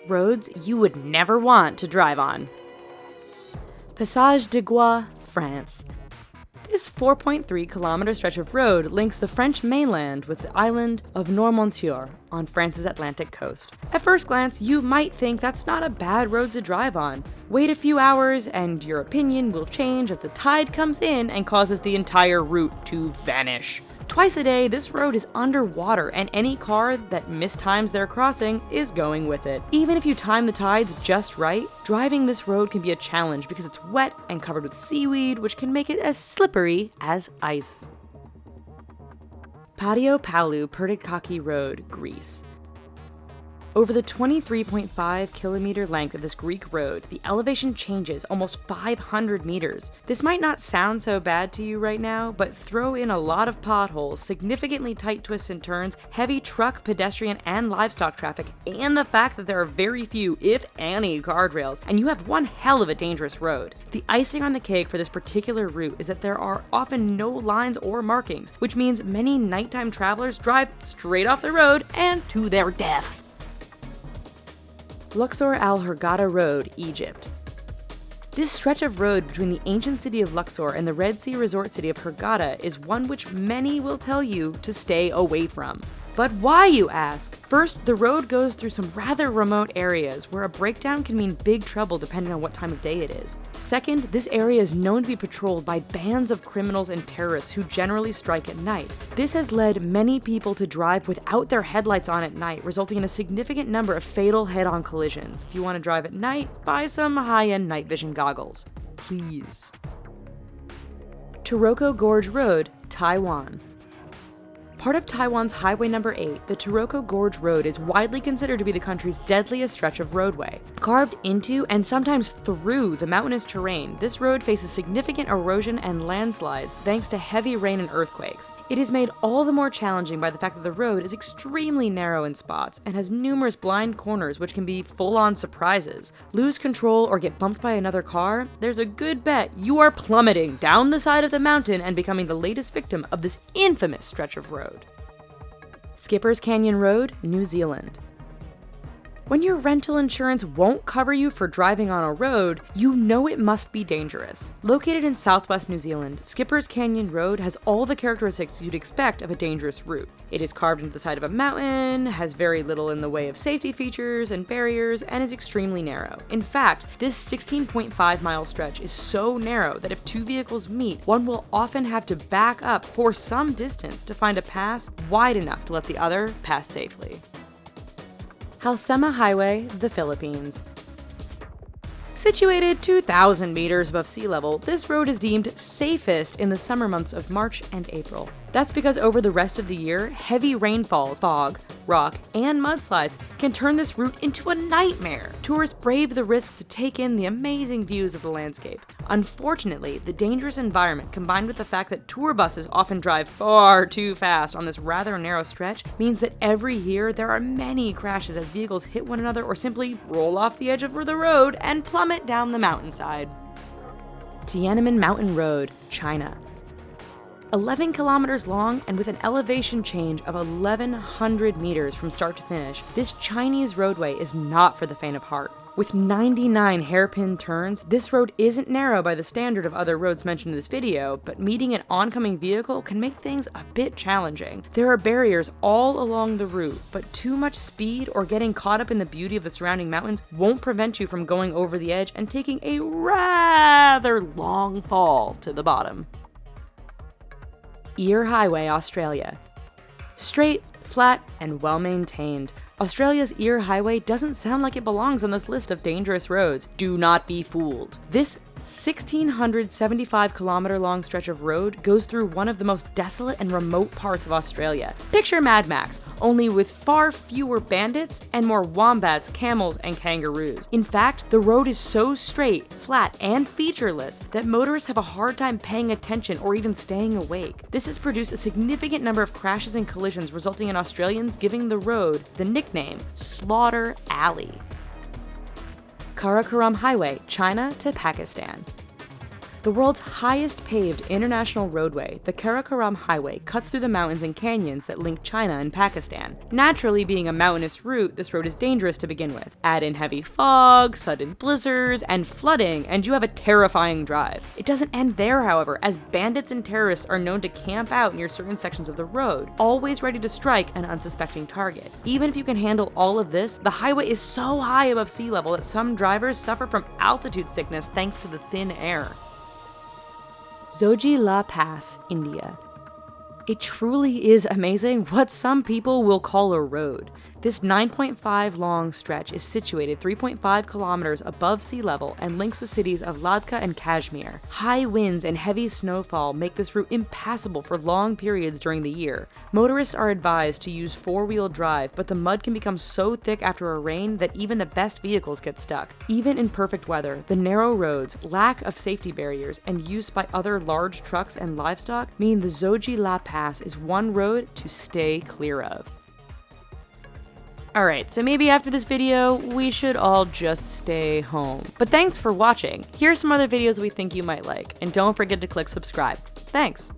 roads you would never want to drive on. Passage de Gois, France. This 4.3-kilometer stretch of road links the French mainland with the island of Noirmoutier on France's Atlantic coast. At first glance, you might think that's not a bad road to drive on. Wait a few hours and your opinion will change as the tide comes in and causes the entire route to vanish. Twice a day, this road is underwater, and any car that mistimes their crossing is going with it. Even if you time the tides just right, driving this road can be a challenge because it's wet and covered with seaweed, which can make it as slippery as ice. Patio Palu Pertikachi Road, Greece. Over the 23.5-kilometer length of this Greek road, the elevation changes almost 500 meters. This might not sound so bad to you right now, but throw in a lot of potholes, significantly tight twists and turns, heavy truck, pedestrian, and livestock traffic, and the fact that there are very few, if any, guardrails, and you have one hell of a dangerous road. The icing on the cake for this particular route is that there are often no lines or markings, which means many nighttime travelers drive straight off the road and to their death. Luxor Al Hurghada Road, Egypt. This stretch of road between the ancient city of Luxor and the Red Sea resort city of Hurghada is one which many will tell you to stay away from. But why, you ask? First, the road goes through some rather remote areas where a breakdown can mean big trouble depending on what time of day it is. Second, this area is known to be patrolled by bands of criminals and terrorists who generally strike at night. This has led many people to drive without their headlights on at night, resulting in a significant number of fatal head-on collisions. If you want to drive at night, buy some high-end night vision goggles. Please. Taroko Gorge Road, Taiwan. Part of Taiwan's Highway Number 8, the Taroko Gorge Road is widely considered to be the country's deadliest stretch of roadway. Carved into and sometimes through the mountainous terrain, this road faces significant erosion and landslides thanks to heavy rain and earthquakes. It is made all the more challenging by the fact that the road is extremely narrow in spots and has numerous blind corners which can be full-on surprises. Lose control or get bumped by another car? There's a good bet you are plummeting down the side of the mountain and becoming the latest victim of this infamous stretch of road. Skipper's Canyon Road, New Zealand. When your rental insurance won't cover you for driving on a road, you know it must be dangerous. Located in southwest New Zealand, Skipper's Canyon Road has all the characteristics you'd expect of a dangerous route. It is carved into the side of a mountain, has very little in the way of safety features and barriers, and is extremely narrow. In fact, this 16.5-mile stretch is so narrow that if two vehicles meet, one will often have to back up for some distance to find a pass wide enough to let the other pass safely. Halsema Highway, the Philippines. Situated 2,000 meters above sea level, this road is deemed safest in the summer months of March and April. That's because over the rest of the year, heavy rainfalls, fog, rock, and mudslides can turn this route into a nightmare. Tourists brave the risk to take in the amazing views of the landscape. Unfortunately, the dangerous environment combined with the fact that tour buses often drive far too fast on this rather narrow stretch means that every year there are many crashes as vehicles hit one another or simply roll off the edge of the road and plummet down the mountainside. Tiananmen Mountain Road, China. 11 kilometers long and with an elevation change of 1,100 meters from start to finish, this Chinese roadway is not for the faint of heart. With 99 hairpin turns, this road isn't narrow by the standard of other roads mentioned in this video, but meeting an oncoming vehicle can make things a bit challenging. There are barriers all along the route, but too much speed or getting caught up in the beauty of the surrounding mountains won't prevent you from going over the edge and taking a rather long fall to the bottom. Eyre Highway, Australia. Straight, flat, and well-maintained, Australia's Eyre Highway doesn't sound like it belongs on this list of dangerous roads. Do not be fooled. This 1,675-kilometer long stretch of road goes through one of the most desolate and remote parts of Australia. Picture Mad Max, only with far fewer bandits and more wombats, camels, and kangaroos. In fact, the road is so straight, flat, and featureless that motorists have a hard time paying attention or even staying awake. This has produced a significant number of crashes and collisions, resulting in Australians giving the road the nickname Slaughter Alley. Karakoram Highway, China to Pakistan. The world's highest paved international roadway, the Karakoram Highway, cuts through the mountains and canyons that link China and Pakistan. Naturally, being a mountainous route, this road is dangerous to begin with. Add in heavy fog, sudden blizzards, and flooding, and you have a terrifying drive. It doesn't end there, however, as bandits and terrorists are known to camp out near certain sections of the road, always ready to strike an unsuspecting target. Even if you can handle all of this, the highway is so high above sea level that some drivers suffer from altitude sickness thanks to the thin air. Zojila Pass, India. It truly is amazing what some people will call a road. This 9.5 long stretch is situated 3.5 kilometers above sea level and links the cities of Ladakh and Kashmir. High winds and heavy snowfall make this route impassable for long periods during the year. Motorists are advised to use four-wheel drive, but the mud can become so thick after a rain that even the best vehicles get stuck. Even in perfect weather, the narrow roads, lack of safety barriers, and use by other large trucks and livestock mean the Zojila Pass is one road to stay clear of. Alright, so maybe after this video, we should all just stay home. But thanks for watching. Here are some other videos we think you might like, and don't forget to click subscribe. Thanks!